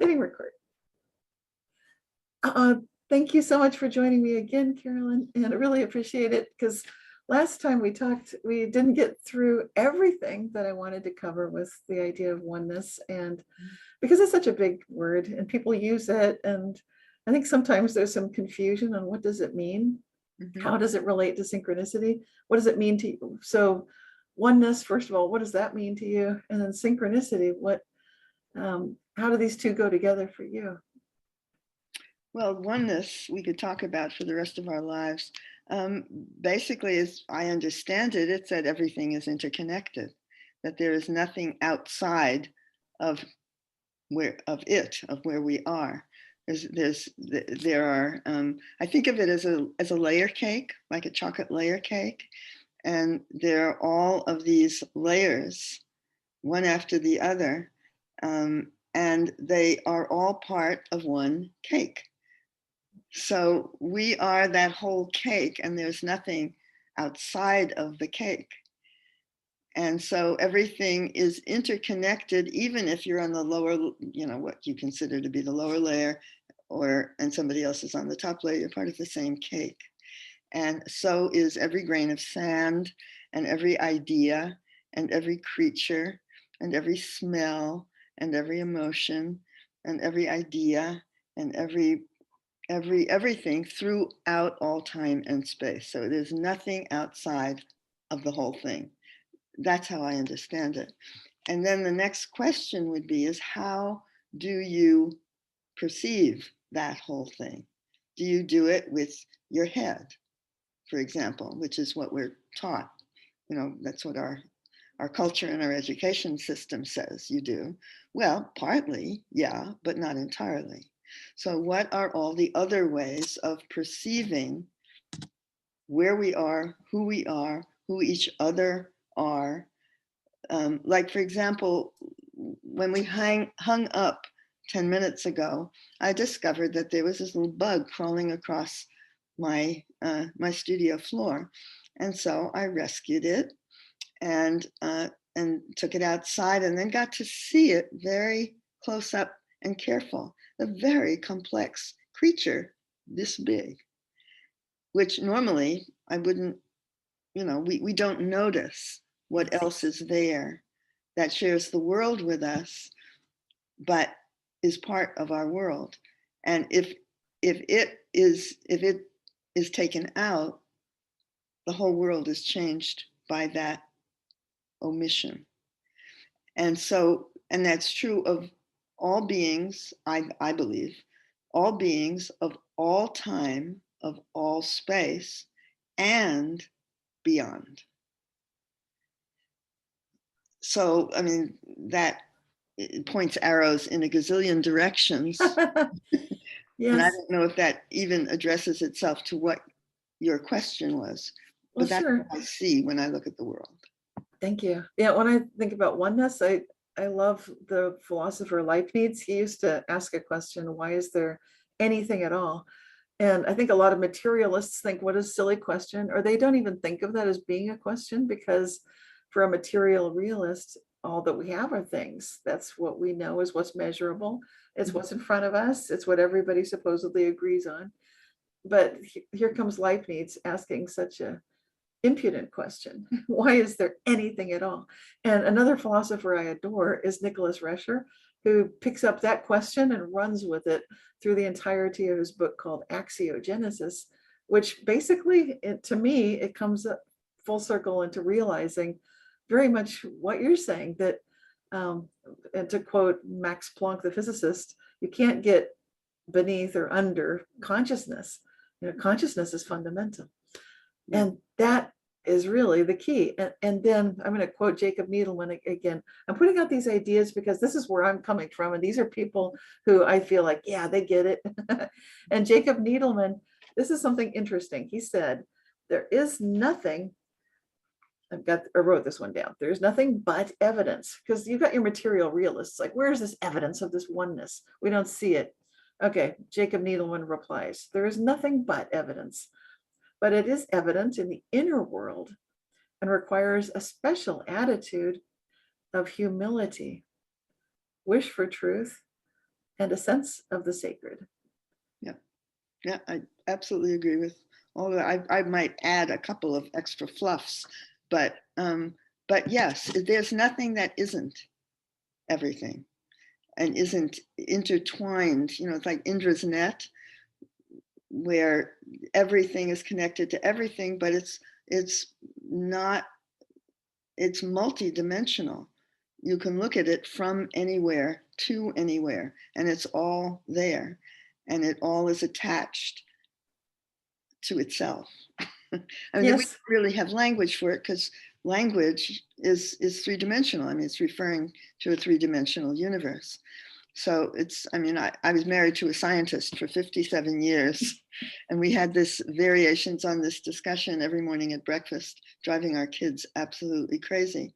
hitting record. Thank you so much for joining me again, Carolyn, and I really appreciate it, because last time we talked, we didn't get through everything that I wanted to cover with the idea of oneness. And because it's such a big word and people use it, and I think sometimes there's some confusion on what does it mean? How does it relate to synchronicity? What does it mean to you? So oneness, first of all, what does that mean to you? And then synchronicity, how do these two go together for you? Well, oneness we could talk about for the rest of our lives. Basically, as I understand it, it's that everything is interconnected, that there is nothing outside of where we are. There are. I think of it as a layer cake, like a chocolate layer cake, and there are all of these layers, one after the other, and they are all part of one cake. So we are that whole cake, and there's nothing outside of the cake. And so everything is interconnected, even if you're on the lower, what you consider to be the lower layer, and somebody else is on the top layer, you're part of the same cake. And so is every grain of sand, and every idea, and every creature, and every smell, and every emotion, and every idea, and everything throughout all time and space. So there's nothing outside of the whole thing. That's how I understand it. And then the next question would be is, how do you perceive that whole thing? Do you do it with your head, for example, which is what we're taught? That's what our culture and our education system says you do. Well, partly, yeah, but not entirely. So what are all the other ways of perceiving where we are, who each other are? Like, for example, when we hung up 10 minutes ago, I discovered that there was this little bug crawling across my studio floor. And so I rescued it and took it outside, and then got to see it very close up and careful. A very complex creature this big, which normally I wouldn't, we don't notice what else is there that shares the world with us, but is part of our world. And if it is taken out, the whole world is changed by that omission. And that's true of all beings, I believe, all beings of all time, of all space, and beyond. So, I mean, that points arrows in a gazillion directions. Yes. And I don't know if that even addresses itself to what your question was, but that's what I see when I look at the world. Thank you. Yeah, when I think about oneness, I love the philosopher Leibniz. He used to ask a question, why is there anything at all? And I think a lot of materialists think, what a silly question, or they don't even think of that as being a question, because for a material realist, all that we have are things. That's what we know is what's measurable. It's what's in front of us. It's what everybody supposedly agrees on. But here comes Leibniz asking such a impudent question. Why is there anything at all? And another philosopher I adore is Nicholas Rescher, who picks up that question and runs with it through the entirety of his book called Axiogenesis, which basically, to me, it comes up full circle into realizing very much what you're saying, that, and to quote Max Planck, the physicist, you can't get beneath or under consciousness. Consciousness is fundamental. And that is really the key. And then I'm going to quote Jacob Needleman again. I'm putting out these ideas because this is where I'm coming from. And these are people who I feel like, yeah, they get it. And Jacob Needleman, this is something interesting. He said, there is nothing, I wrote this one down. There's nothing but evidence, because you've got your material realists. Like, where's this evidence of this oneness? We don't see it. Okay, Jacob Needleman replies, there is nothing but evidence, but it is evident in the inner world and requires a special attitude of humility, wish for truth, and a sense of the sacred. Yeah, I absolutely agree with all that. I might add a couple of extra fluffs, but yes, there's nothing that isn't everything and isn't intertwined. You know, it's like Indra's net, where everything is connected to everything, but it's not, it's multidimensional. You can look at it from anywhere to anywhere, and it's all there, and it all is attached to itself. I mean, we Yes. don't really have language for it because language is three-dimensional. I mean, it's referring to a three-dimensional universe. So it's, I mean, I was married to a scientist for 57 years, and we had this variations on this discussion every morning at breakfast, driving our kids absolutely crazy.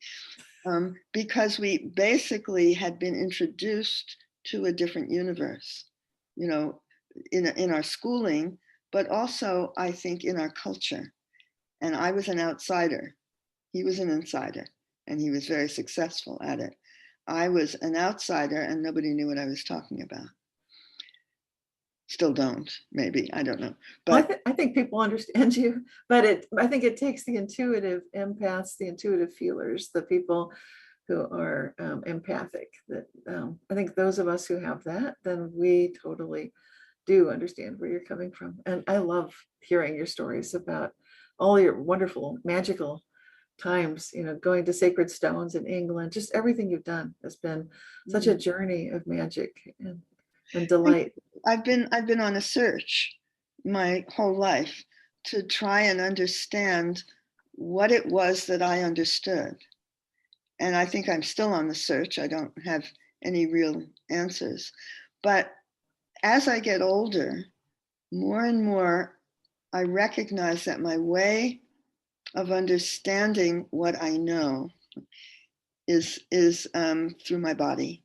Because we basically had been introduced to a different universe, you know, in our schooling, but also I think in our culture. And I was an outsider. He was an insider, and he was very successful at it. I was an outsider and nobody knew what I was talking about. Still don't, maybe, I don't know. Well, But I think people understand you, but I think it takes the intuitive empaths, the intuitive feelers, the people who are empathic. That I think those of us who have that, then we totally do understand where you're coming from. And I love hearing your stories about all your wonderful, magical times, you know, going to sacred stones in England, just everything you've done has been such a journey of magic and delight. I've been on a search my whole life to try and understand what it was that I understood. And I think I'm still on the search. I don't have any real answers. But as I get older, more and more, I recognize that my way of understanding what I know is through my body,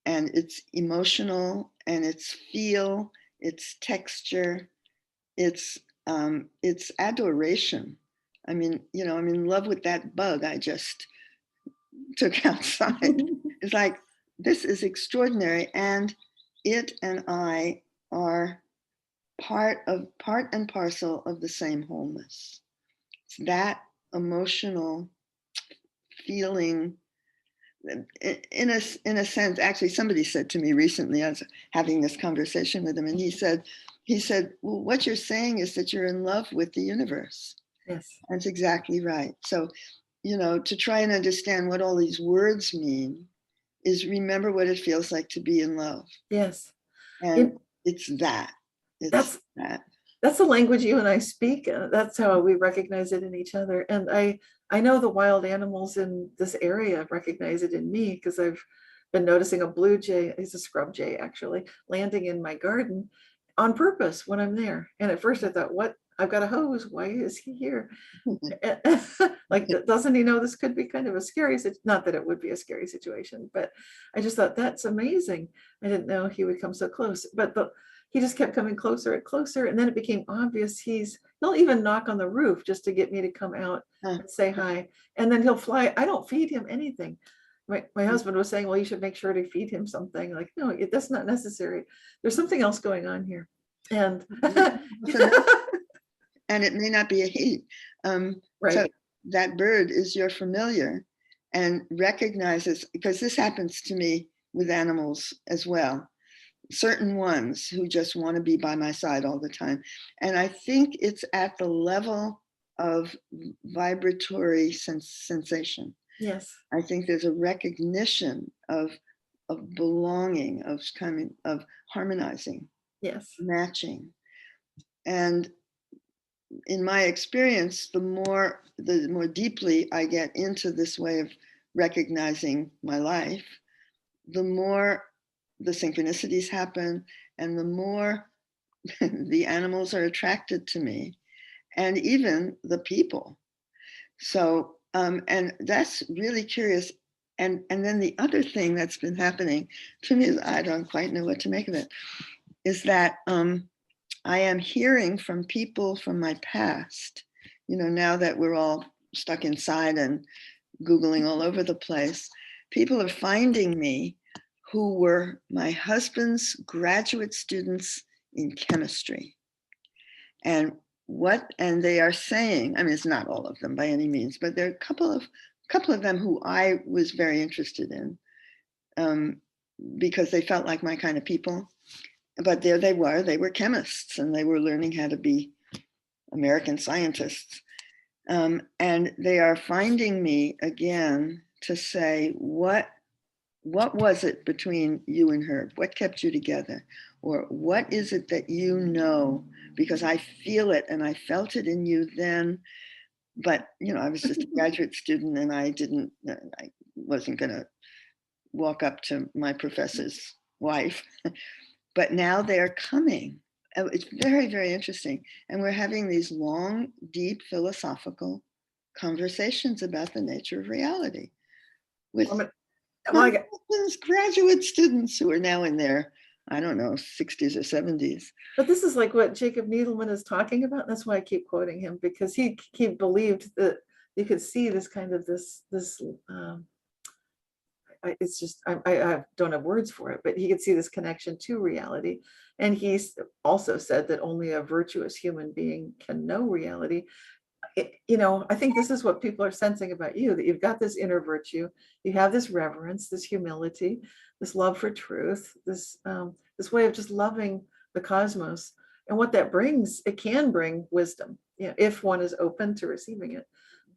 and it's emotional, and it's feel, it's texture, it's adoration. I mean, you know, I'm in love with that bug I just took outside. It's like, this is extraordinary, and it and I are part and parcel of the same wholeness. It's that emotional feeling. In a sense, actually, somebody said to me recently, I was having this conversation with him, and he said, well, what you're saying is that you're in love with the universe. Yes. That's exactly right. So, you know, to try and understand what all these words mean is remember what it feels like to be in love. Yes. And it's that. It's That's that. that's the language you and I speak. That's how we recognize it in each other. And I know the wild animals in this area recognize it in me because I've been noticing a blue jay, he's a scrub jay actually, landing in my garden on purpose when I'm there. And at first I thought, what? I've got a hose. Why is he here? Like, doesn't he know this could be kind of a scary, not that it would be a scary situation, but I just thought that's amazing. I didn't know he would come so close, but he just kept coming closer and closer. And then it became obvious he'll even knock on the roof just to get me to come out and say hi. And then he'll fly. I don't feed him anything. My husband was saying, well, you should make sure to feed him something. Like, no, that's not necessary. There's something else going on here. And and it may not be a he. right. So that bird is your familiar, and recognizes, because this happens to me with animals as well, certain ones who just want to be by my side all the time. And I think it's at the level of vibratory sensation. Yes. I think there's a recognition of belonging, of coming, of harmonizing, Yes. matching. And in my experience, the more deeply I get into this way of recognizing my life, the more the synchronicities happen, and the more the animals are attracted to me, and even the people. So, and that's really curious. And then the other thing that's been happening to me is, I don't quite know what to make of it, is that I am hearing from people from my past, you know, now that we're all stuck inside and Googling all over the place, people are finding me who were my husband's graduate students in chemistry. And they are saying, I mean, it's not all of them by any means, but there are a couple of them who I was very interested in, because they felt like my kind of people. But there they were chemists, and they were learning how to be American scientists. And they are finding me again to say, what was it between you and her? What kept you together? Or what is it that you know? Because I feel it, and I felt it in you then. But, I was just a graduate student, and I wasn't going to walk up to my professor's wife. But now they're coming. It's very, very interesting. And we're having these long, deep philosophical conversations about the nature of reality with my husband's graduate students who are now in their, I don't know, 60s or 70s. But this is like what Jacob Needleman is talking about. And that's why I keep quoting him, because he believed that you could see this kind of it's just, I don't have words for it, but he could see this connection to reality. And he's also said that only a virtuous human being can know reality. I think this is what people are sensing about you, that you've got this inner virtue, you have this reverence, this humility, this love for truth, this way of just loving the cosmos. And what that brings, it can bring wisdom, if one is open to receiving it.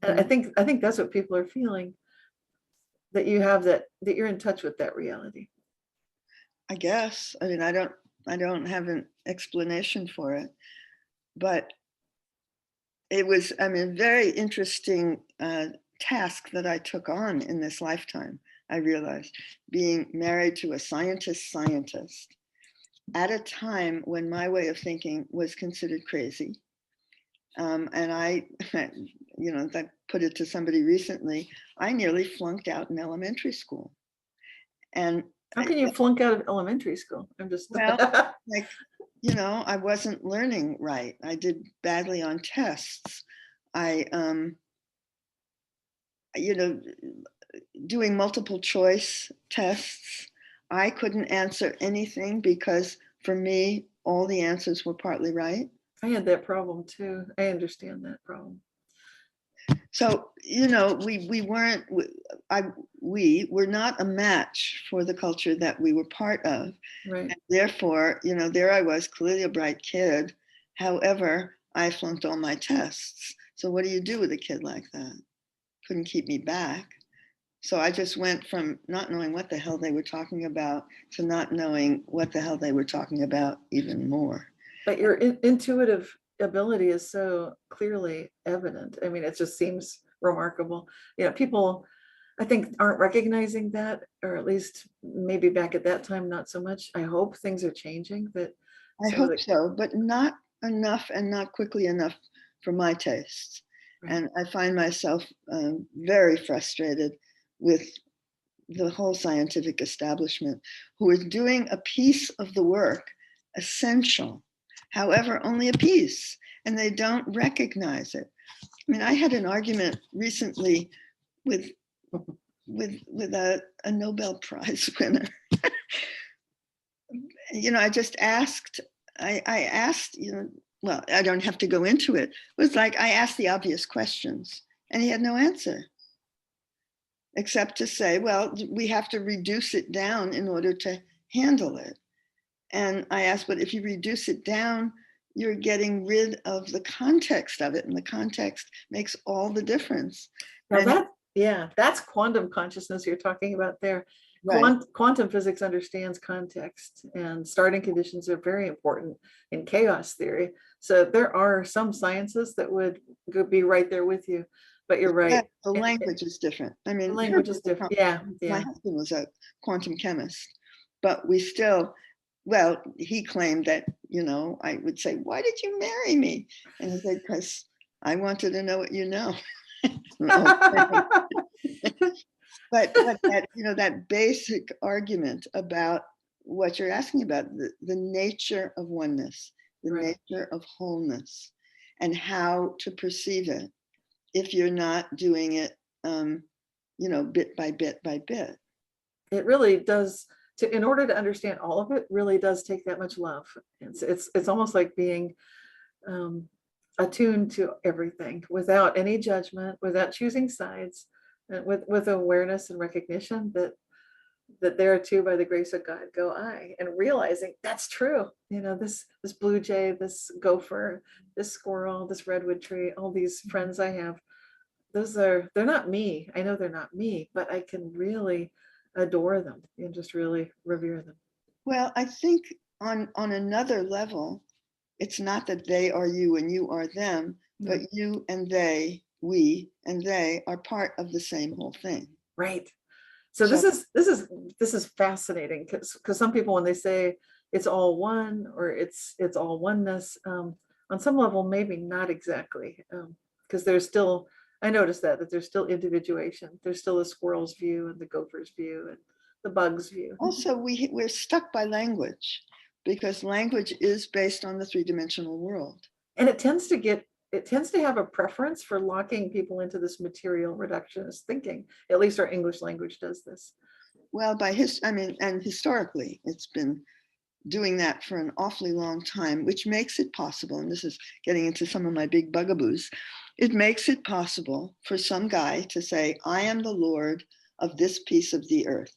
And I think that's what people are feeling, that you have that you're in touch with that reality. I guess. I mean, I don't have an explanation for it, but it was, a very interesting task that I took on in this lifetime. I realized, being married to a scientist at a time when my way of thinking was considered crazy. And I put it to somebody recently, I nearly flunked out in elementary school. And how can you flunk out of elementary school? I'm just I wasn't learning right. I did badly on tests. I doing multiple choice tests, I couldn't answer anything because for me, all the answers were partly right. I had that problem too. I understand that problem. So, we were not a match for the culture that we were part of. Right. And therefore, there I was, clearly a bright kid. However, I flunked all my tests. So what do you do with a kid like that? Couldn't keep me back. So I just went from not knowing what the hell they were talking about to not knowing what the hell they were talking about even more. But your intuitive ability is so clearly evident. I mean, it just seems remarkable. People, I think, aren't recognizing that, or at least maybe back at that time, not so much. I hope things are changing. I hope so, but not enough and not quickly enough for my tastes. Right. And I find myself very frustrated with the whole scientific establishment, who is doing a piece of the work, essential, however, only a piece, and they don't recognize it. I mean, I had an argument recently with a Nobel Prize winner. I just asked, I asked, well, I don't have to go into it. It was like I asked the obvious questions, and he had no answer, except to say, well, we have to reduce it down in order to handle it. And I asked, but if you reduce it down, you're getting rid of the context of it, and the context makes all the difference. Now that's quantum consciousness you're talking about there. Right. Quantum physics understands context, and starting conditions are very important in chaos theory. So there are some sciences that would be right there with you. But you're right. The language is different. I mean, the language is different. Yeah. My husband was a quantum chemist, but we still, well, he claimed that, I would say, why did you marry me? And he said, because I wanted to know what you know. But that, that basic argument about what you're asking about, the nature of oneness, the right. nature of wholeness, and how to perceive it if you're not doing it, bit by bit by bit. It really does in order to understand all of it really does take that much love. It's almost like being attuned to everything without any judgment, without choosing sides, with awareness and recognition that there too, by the grace of God, go I, and realizing that's true. This blue jay, this gopher, this squirrel, this redwood tree, all these friends I have, they're not me. I know they're not me, but I can really adore them and just really revere them. Well, I think on another level, it's not that they are you and you are them, but you and they, we and they are part of the same whole thing. Right. So this is fascinating because some people, when they say it's all one or it's all oneness, on some level maybe not exactly, because there's still, I noticed that there's still individuation. There's still the squirrel's view and the gopher's view and the bug's view. Also, we're stuck by language because language is based on the three-dimensional world. And it tends to have a preference for locking people into this material reductionist thinking. At least our English language does this. Well, and historically, it's been doing that for an awfully long time, which makes it possible, and this is getting into some of my big bugaboos, it makes it possible for some guy to say, I am the Lord of this piece of the earth,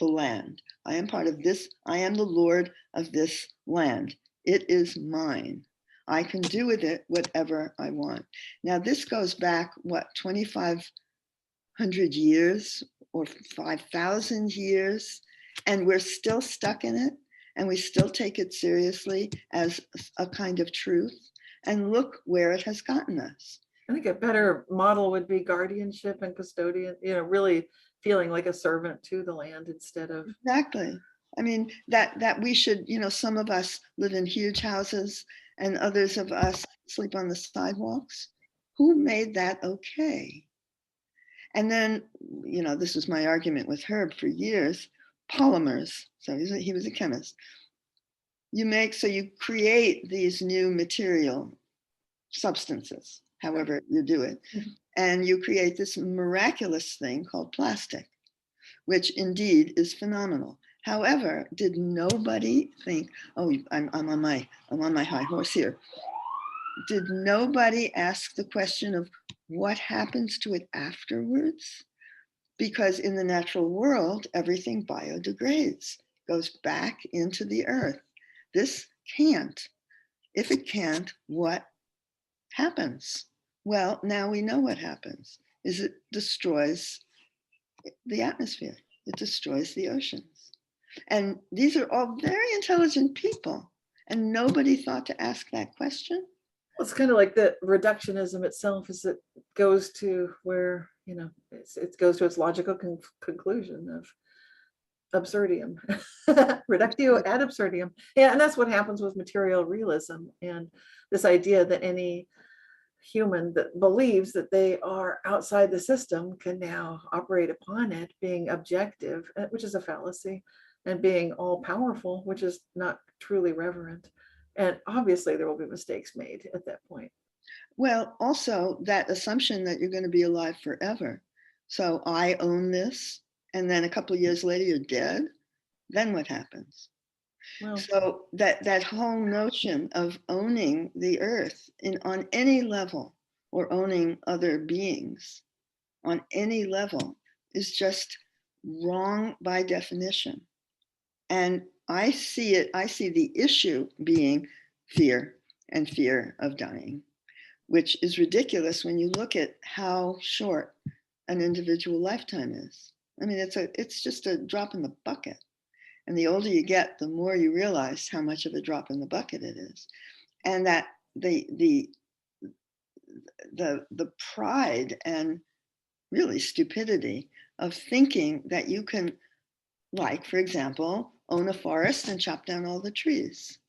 the land. I am part of this, I am the Lord of this land. It is mine. I can do with it whatever I want. Now, this goes back, 2,500 years or 5,000 years, and we're still stuck in it, and we still take it seriously as a kind of truth. And look where it has gotten us. I think a better model would be guardianship and custodian, really feeling like a servant to the land instead of. Exactly. I mean, that we should, some of us live in huge houses and others of us sleep on the sidewalks. Who made that okay? And then, this was my argument with Herb for years, polymers. So he was a chemist. You create these new material substances, however you do it. And you create this miraculous thing called plastic, which indeed is phenomenal. However, did nobody think, I'm on my high horse here. Did nobody ask the question of what happens to it afterwards? Because in the natural world, everything biodegrades, goes back into the earth. This can't. If it can't, what happens? Well, now we know what happens, is it destroys the atmosphere. It destroys the oceans. And these are all very intelligent people. And nobody thought to ask that question. Well, it's kind of like the reductionism itself, is it goes to where, it goes to its logical conclusion of absurdium, reductio ad absurdum. Yeah, and that's what happens with material realism and this idea that any human that believes that they are outside the system can now operate upon it, being objective, which is a fallacy, and being all powerful, which is not truly reverent. And obviously there will be mistakes made at that point. Well, also that assumption that you're going to be alive forever. So I own this, and then a couple of years later you're dead. Then what happens? Well, so that whole notion of owning the earth on any level, or owning other beings on any level, is just wrong by definition. And I see the issue being fear and fear of dying, which is ridiculous when you look at how short an individual lifetime is. I mean, it's just a drop in the bucket. And the older you get, the more you realize how much of a drop in the bucket it is. And that the pride and really stupidity of thinking that you can, like, for example, own a forest and chop down all the trees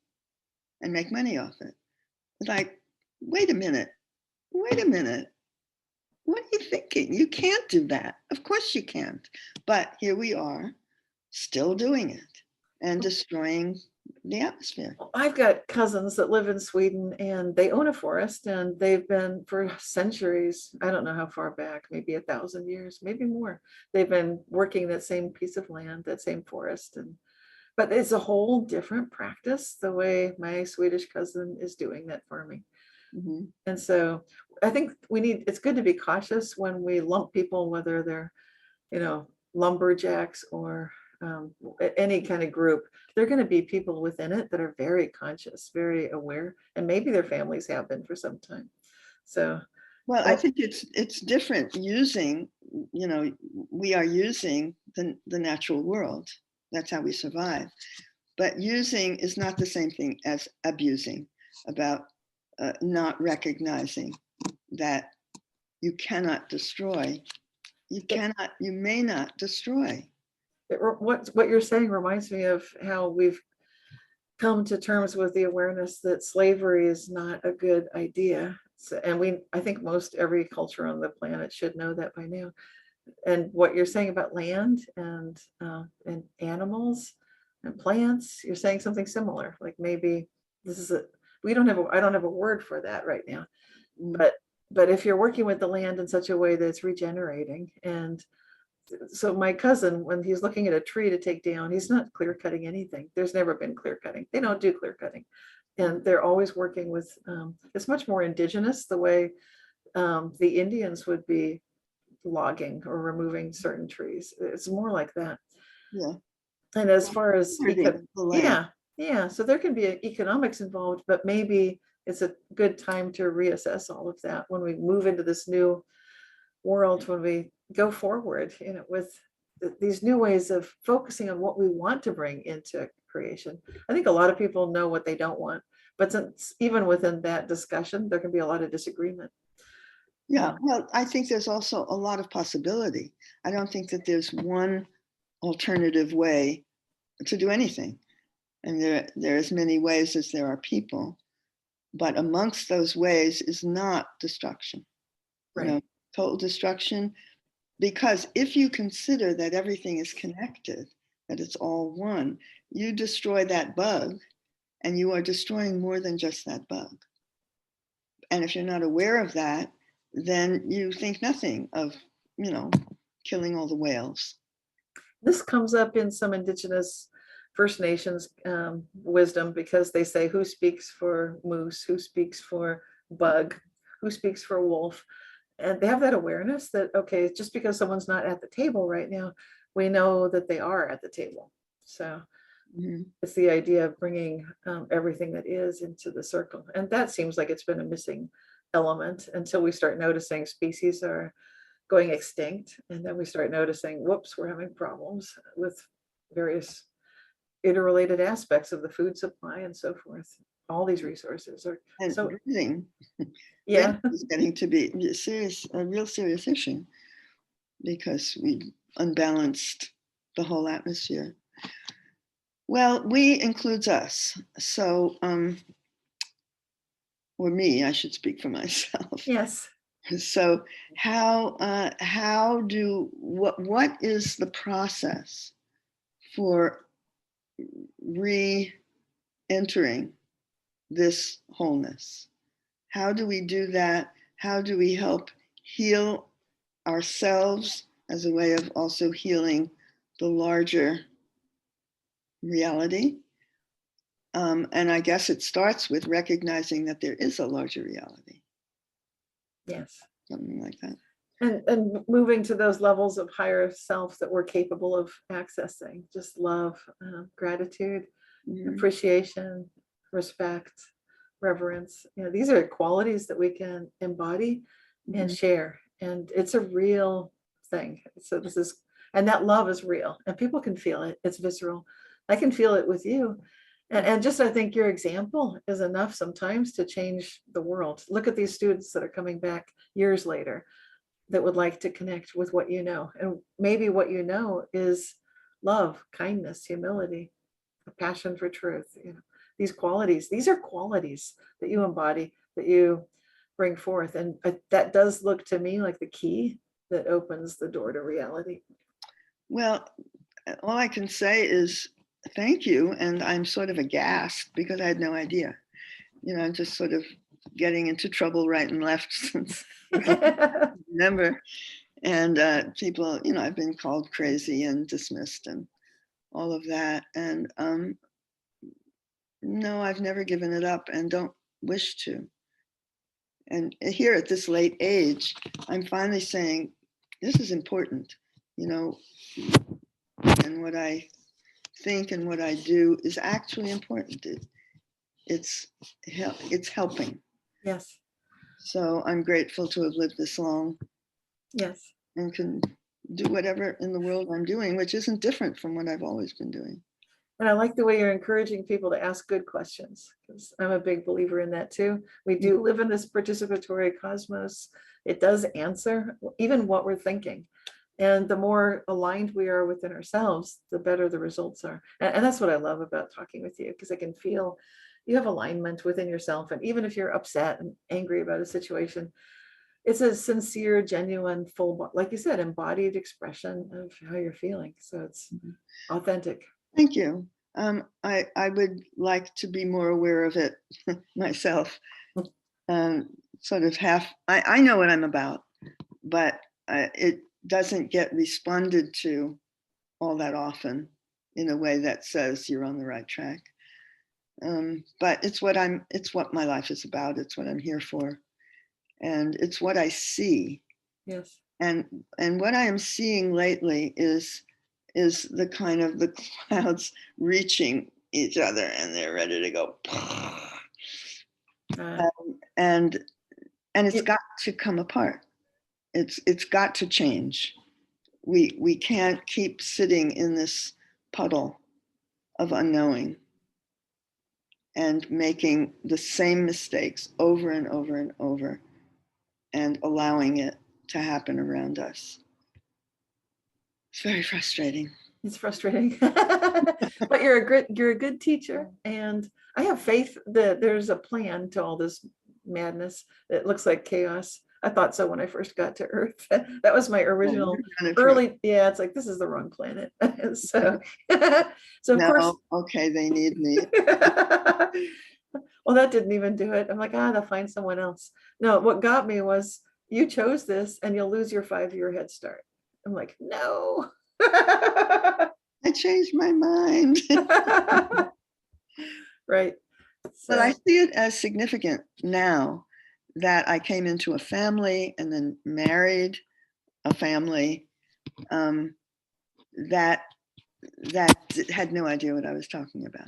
and make money off it. It's like, wait a minute. What are you thinking? You can't do that. Of course you can't. But here we are, still doing it. and destroying the atmosphere. I've got cousins that live in Sweden and they own a forest and they've been for centuries. I don't know how far back, maybe 1,000 years, maybe more. They've been working that same piece of land, that same forest. But it's a whole different practice the way my Swedish cousin is doing that farming. Mhm. And so I think it's good to be cautious when we lump people, whether they're, lumberjacks or any kind of group. They're going to be people within it that are very conscious, very aware, and maybe their families have been for some time. So, Well, I think it's different using, we are using the natural world. That's how we survive. But using is not the same thing as abusing, about not recognizing that you cannot destroy. You may not destroy. what you're saying reminds me of how we've come to terms with the awareness that slavery is not a good idea. So, and I think most every culture on the planet should know that by now. And what you're saying about land and animals and plants, you're saying something similar. Like maybe this is I don't have a word for that right now. Mm. But if you're working with the land in such a way that it's regenerating, and so my cousin, when he's looking at a tree to take down, he's not clear cutting anything. There's never been clear cutting. They don't do clear cutting. And they're always working with, it's much more indigenous the way the Indians would be logging or removing certain trees. It's more like that. Yeah. And as far as, The land. yeah. So there can be economics involved, but maybe it's a good time to reassess all of that when we move into this new world, when we go forward, with these new ways of focusing on what we want to bring into creation. I think a lot of people know what they don't want, but since even within that discussion, there can be a lot of disagreement. Yeah, well, I think there's also a lot of possibility. I don't think that there's one alternative way to do anything. And there are as many ways as there are people. But amongst those ways is not destruction. Right. Total destruction. Because if you consider that everything is connected, that it's all one, you destroy that bug and you are destroying more than just that bug. And if you're not aware of that, then you think nothing of, killing all the whales. This comes up in some indigenous First Nations wisdom, because they say, who speaks for moose, who speaks for bug, who speaks for wolf. And they have that awareness that, okay, just because someone's not at the table right now, we know that they are at the table. So it's the idea of bringing everything that is into the circle. And that seems like it's been a missing element until we start noticing species are going extinct. And then we start noticing, whoops, we're having problems with various interrelated aspects of the food supply and so forth. All these resources are and breathing. Yeah, is getting to be a real serious issue, because we unbalanced the whole atmosphere. Well, we includes us. So, or me, I should speak for myself. yes. So what is the process for re-entering this wholeness? How do we do that? How do we help heal ourselves as a way of also healing the larger reality? And I guess it starts with recognizing that there is a larger reality. Yes. Something like that. And moving to those levels of higher self that we're capable of accessing, just love, gratitude, appreciation, respect, reverence. These are qualities that we can embody and share. And it's a real thing. So and that love is real and people can feel it. It's visceral. I can feel it with you. And just, I think your example is enough sometimes to change the world. Look at these students that are coming back years later that would like to connect with what you know. And maybe what you know is love, kindness, humility, a passion for truth. These are qualities that you embody, that you bring forth. And that does look to me like the key that opens the door to reality. Well, all I can say is thank you. And I'm sort of aghast because I had no idea. I'm just sort of getting into trouble right and left since I remember. And people, I've been called crazy and dismissed and all of that. And no, I've never given it up and don't wish to. And here at this late age, I'm finally saying, this is important, and what I think and what I do is actually important. It's helping. Yes. So I'm grateful to have lived this long. Yes. And can do whatever in the world I'm doing, which isn't different from what I've always been doing. And I like the way you're encouraging people to ask good questions, because I'm a big believer in that too. We do live in this participatory cosmos. It does answer even what we're thinking. And the more aligned we are within ourselves, the better the results are. And that's what I love about talking with you, because I can feel you have alignment within yourself. And even if you're upset and angry about a situation, it's a sincere, genuine, full, like you said, embodied expression of how you're feeling. So it's authentic. Thank you. I would like to be more aware of it myself. Sort of I know what I'm about, but it doesn't get responded to all that often in a way that says you're on the right track. But it's what my life is about. It's what I'm here for. And it's what I see. Yes. And what I am seeing lately is the kind of the clouds reaching each other and they're ready to go. And it's got to come apart. It's got to change. We can't keep sitting in this puddle of unknowing and making the same mistakes over and over and over and allowing it to happen around us. It's very frustrating. It's frustrating, but you're a good teacher, and I have faith that there's a plan to all this madness. It looks like chaos. I thought so when I first got to Earth. That was my original early. Yeah, it's like this is the wrong planet. So, so of course. Okay, they need me. Well, that didn't even do it. I'm like, they'll find someone else. No, what got me was you chose this, and you'll lose your 5-year head start. I'm like, no. I changed my mind. Right. But I see it as significant now that I came into a family and then married a family that had no idea what I was talking about.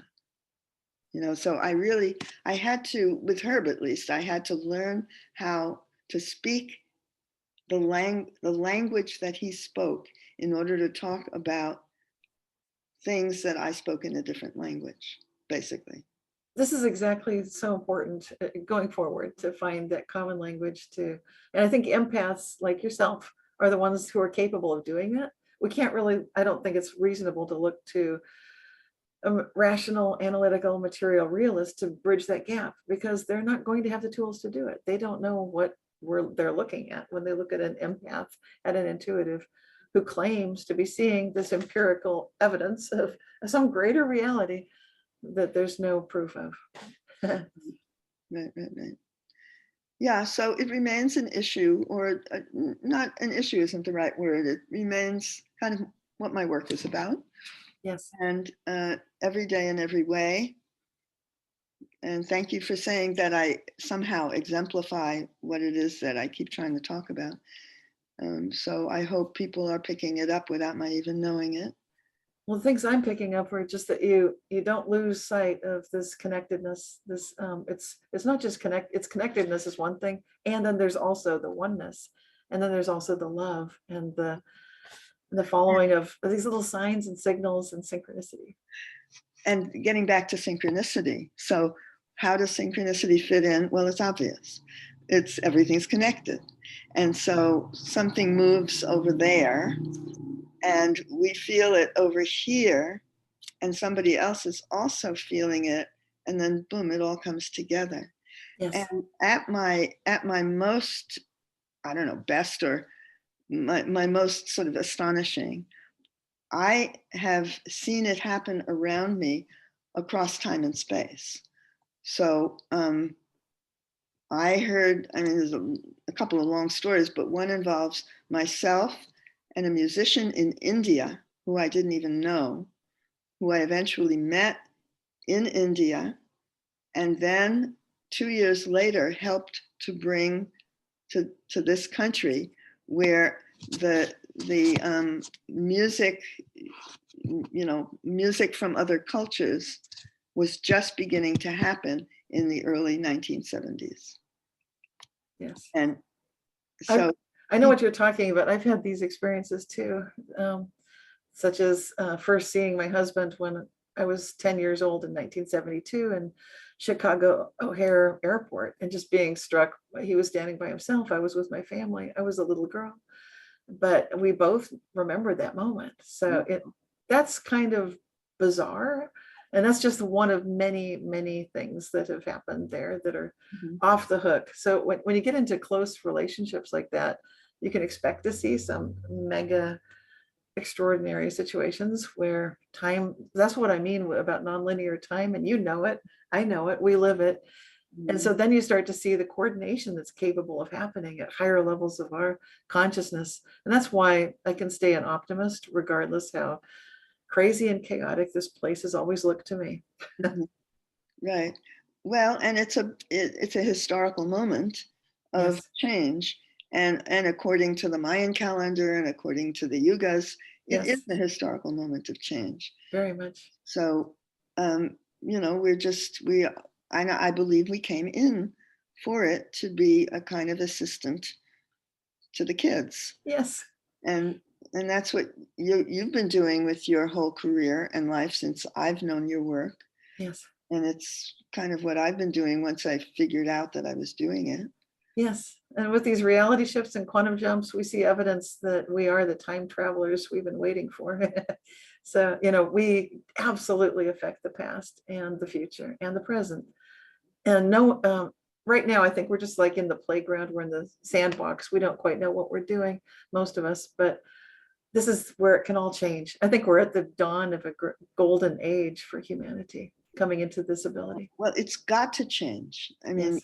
So I had to, with Herb at least, I had to learn how to speak the language that he spoke in order to talk about things that I spoke in a different language, basically. This is exactly so important going forward, to find that common language and I think empaths like yourself are the ones who are capable of doing that. We can't really, I don't think it's reasonable to look to a rational, analytical, material realist to bridge that gap, because they're not going to have the tools to do it. They don't know what they're looking at when they look at an empath, at an intuitive who claims to be seeing this empirical evidence of some greater reality that there's no proof of. Right. Yeah, so it remains an issue, or not an issue isn't the right word. It remains kind of what my work is about. Yes. And every day in every way. And thank you for saying that I somehow exemplify what it is that I keep trying to talk about. So I hope people are picking it up without my even knowing it. Well, the things I'm picking up are just that you don't lose sight of this connectedness. This it's not just it's connectedness is one thing, and then there's also the oneness, and then there's also the love and the following of these little signs and signals and synchronicity. And getting back to synchronicity. So how does synchronicity fit in? Well, it's obvious. Everything's connected. And so something moves over there and we feel it over here, and somebody else is also feeling it, and then boom, it all comes together. Yes. And at my most, I don't know, best, or my most sort of astonishing, I have seen it happen around me across time and space. So I heard, I mean, there's a couple of long stories, but one involves myself and a musician in India who I didn't even know, who I eventually met in India, and then 2 years later helped to bring to this country where the music, music from other cultures was just beginning to happen in the early 1970s. Yes. And I, so I know what you're talking about. I've had these experiences too, such as first seeing my husband when I was 10 years old in 1972 in Chicago O'Hare Airport, and just being struck. He was standing by himself. I was with my family. I was a little girl, but we both remember that moment. So that's kind of bizarre. And that's just one of many, many things that have happened there that are off the hook. So when you get into close relationships like that, you can expect to see some mega extraordinary situations where time, that's what I mean about nonlinear time. And you know it, I know it, we live it. And so then you start to see the coordination that's capable of happening at higher levels of our consciousness. And that's why I can stay an optimist, regardless how crazy and chaotic this place has always looked to me. Right. Well, and it's a historical moment of Yes. change. And according to the Mayan calendar and according to the Yugas, it is Yes, a historical moment of change. very much. So, I believe we came in for it to be a kind of assistant to the kids. Yes. And that's what you've been doing with your whole career and life since I've known your work. Yes. And it's kind of what I've been doing once I figured out that I was doing it. Yes. And with these reality shifts and quantum jumps, we see evidence that we are the time travelers we've been waiting for. So, we absolutely affect the past and the future and the present. And no, right now, I think we're just like in the playground, we're in the sandbox. We don't quite know what we're doing, most of us, but this is where it can all change. I think we're at the dawn of a golden age for humanity coming into this ability. Well, it's got to change. I mean, Yes.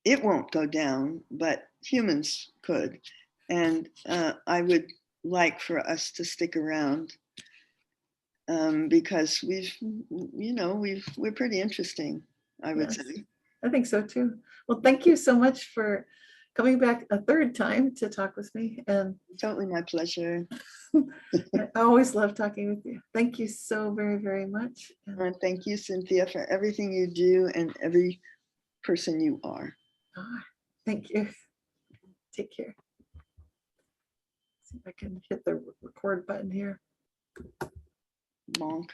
it won't go down, but humans could. And I would like for us to stick around because we're pretty interesting, I would Yes. say. I think so too. Well, thank you so much for coming back a third time to talk with me. And Totally my pleasure. I always love talking with you. Thank you so very, very much. And thank you, Cynthia, for everything you do and every person you are. Thank you. Take care. See if I can hit the record button here. Bonk.